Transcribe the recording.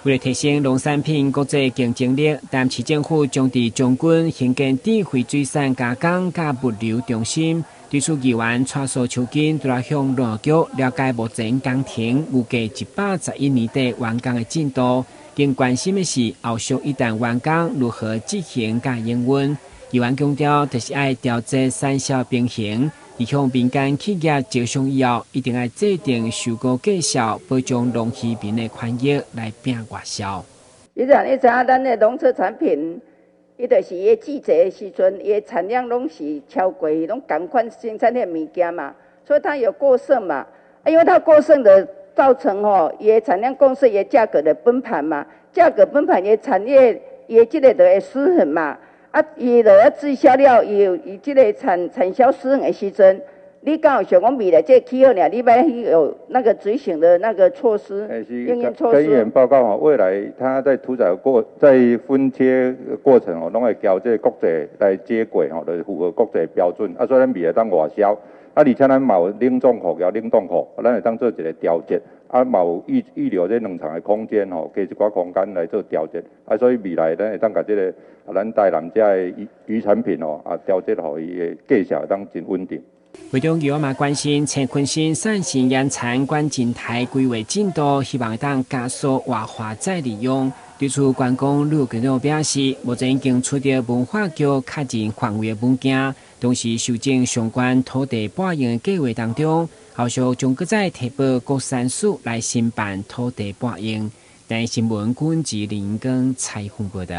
为了提升农产品国际竞争力，淡市政府将伫将军兴建智慧水产加工甲物流中心。对此，议员蔡苏秋瑾都来向农局了解目前工程预计111年底完工的进度。更关心的是，后续一旦完工，如何执行甲营运？议员强调，就是要调节产销平衡。而向民间企业招商以后，一定要制定收购绩效，保障农渔民的权益来拼外销。你知影咱的农特产品，伊就是伊季节的时阵，伊产量拢是超过拢同款生产的物件嘛，所以它有过剩嘛。因为它过剩的造成伊的产量过剩，伊的价格的崩盘嘛，价格崩盘，伊产业伊这个就会失衡嘛。伊就要滞销了，伊这个产销失衡的时阵，你刚好想讲未来这气候呢，你要有那个执行的那个措施，应用措施。跟议员报告未来他在屠宰在分切过程拢会交这国际来接轨来符合国际标准。所以咱未来当外销，而且咱嘛有冷冻库、冷冻库，咱会当做一个调节。嘛有预留这农场的空间给一寡空间来做调节。所以未来咱会当把这个咱台南遮的渔产品调节好伊的绩效当真稳定。会中议员嘛关心陈昆新产线养蚕管进台规划进度，希望当加速活化再利用。对此，关公陆局长表示，目前已经取得文化局确认范围的物件，同时修正相关土地拨用的计划当中，后续将搁再提报国产署来申办土地拨用。台新闻军及林根采访报道。